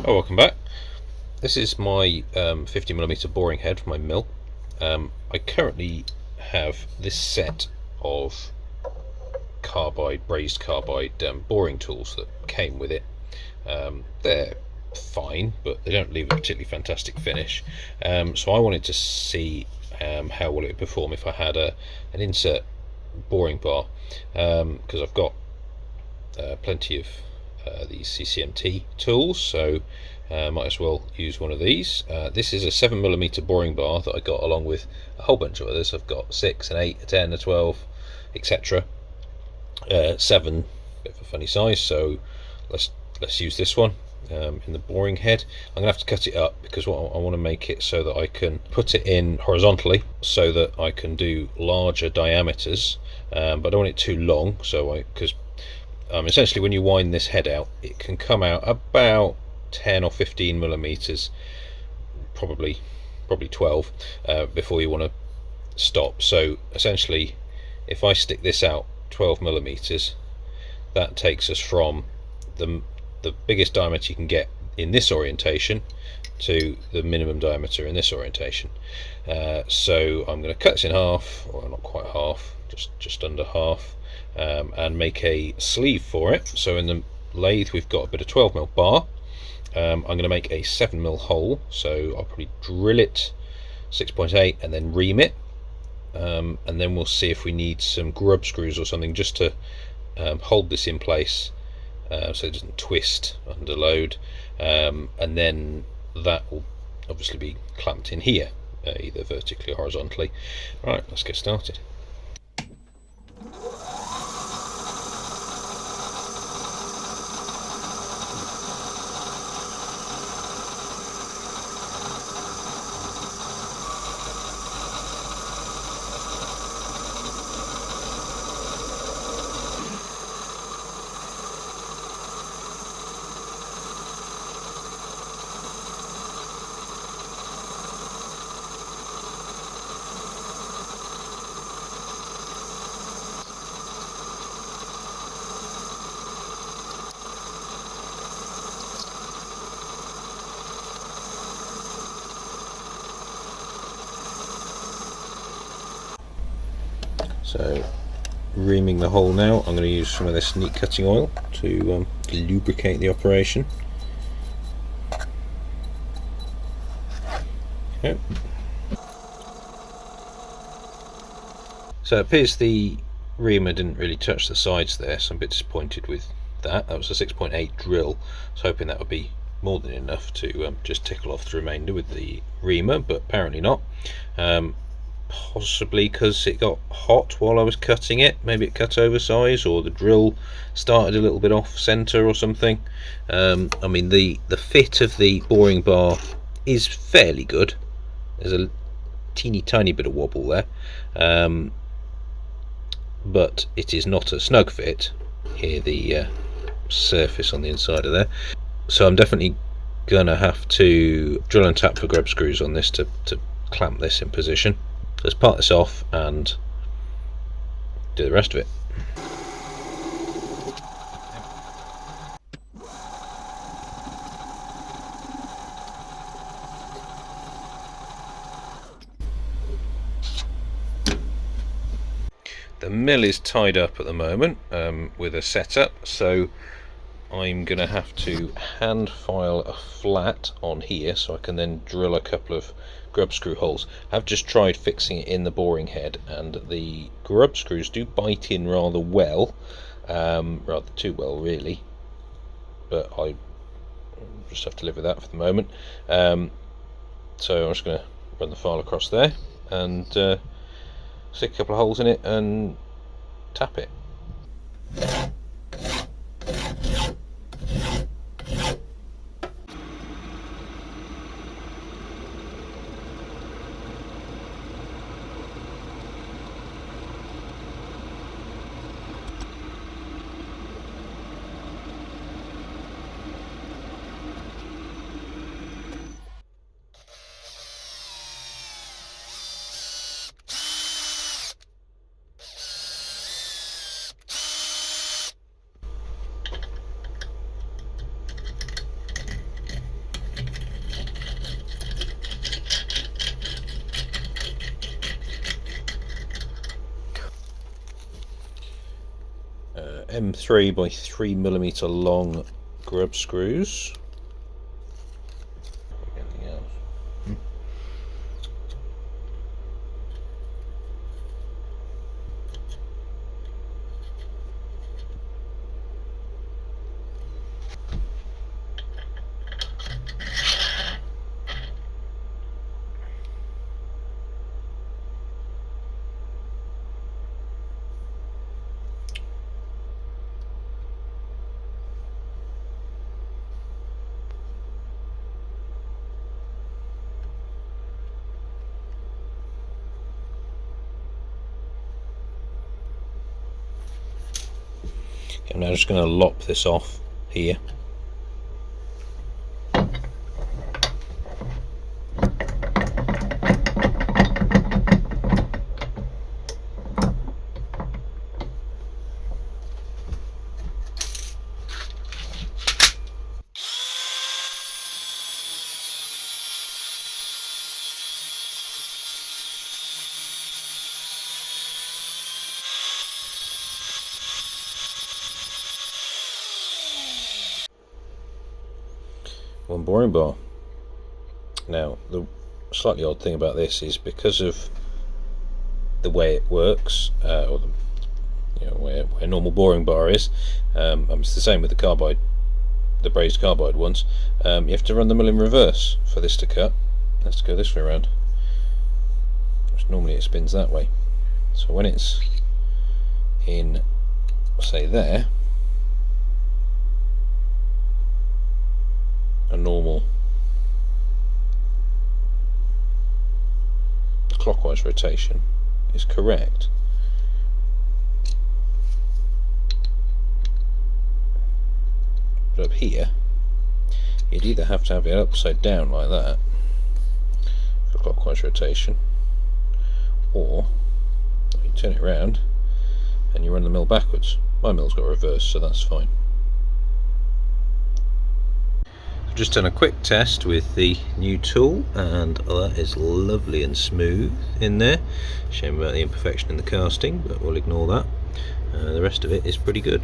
Oh, welcome back. This is my 50mm boring head for my mill. I currently have this set of braised carbide boring tools that came with it. They're fine, but they don't leave a particularly fantastic finish. So I wanted to see how well it would perform if I had an insert boring bar, because I've got plenty of these CCMT tools, so might as well use one of these. This is a 7mm boring bar that I got along with a whole bunch of others. I've got 6, an 8, a 10, a 12, etc. 7, bit of a funny size, so let's use this one in the boring head. I'm gonna have to cut it up because what I want to make it so that I can put it in horizontally, so that I can do larger diameters, but I don't want it too long. So because essentially when you wind this head out, it can come out about 10 or 15mm, probably 12, before you want to stop. So essentially, if I stick this out 12mm, that takes us from the biggest diameter you can get in this orientation to the minimum diameter in this orientation. So I'm going to cut this in half, or not quite half, just under half, and make a sleeve for it. So in the lathe we've got a bit of 12mm bar. I'm going to make a 7mm hole, so I'll probably drill it 6.8 and then ream it, and then we'll see if we need some grub screws or something just to hold this in place, so it doesn't twist under load, and then that will obviously be clamped in here, either vertically or horizontally. Right, let's get started. So, reaming the hole now, I'm going to use some of this neat cutting oil to lubricate the operation. Okay. So it appears the reamer didn't really touch the sides there, so I'm a bit disappointed with that. That was a 6.8 drill. I was hoping that would be more than enough to just tickle off the remainder with the reamer, but apparently not. Possibly because it got hot while I was cutting it. Maybe it cut oversize, or the drill started a little bit off center or something. I mean, the fit of the boring bar is fairly good. There's a teeny tiny bit of wobble there, but it is not a snug fit. Here, the surface on the inside of there. So I'm definitely gonna have to drill and tap for grub screws on this to clamp this in position. Let's part this off and do the rest of it. The mill is tied up at the moment with a setup, so I'm going to have to hand file a flat on here so I can then drill a couple of grub screw holes. I've just tried fixing it in the boring head, and the grub screws do bite in rather well, rather too well really, but I just have to live with that for the moment. So I'm just going to run the file across there and stick a couple of holes in it and tap it. M3 by 3mm long grub screws. Anything else? I'm now just going to lop this off here. One boring bar. Now the slightly odd thing about this is because of the way it works, or where a normal boring bar is, it's the same with the carbide, the brazed carbide ones. You have to run the mill in reverse for this to cut. Let's go this way around. Which normally it spins that way. So when it's in, say there, a normal clockwise rotation is correct. But up here, you'd either have to have it upside down like that for clockwise rotation, or you turn it around and you run the mill backwards. My mill's got reverse, so that's fine. I've just done a quick test with the new tool, and that is lovely and smooth in there. Shame about the imperfection in the casting, but we'll ignore that. The rest of it is pretty good.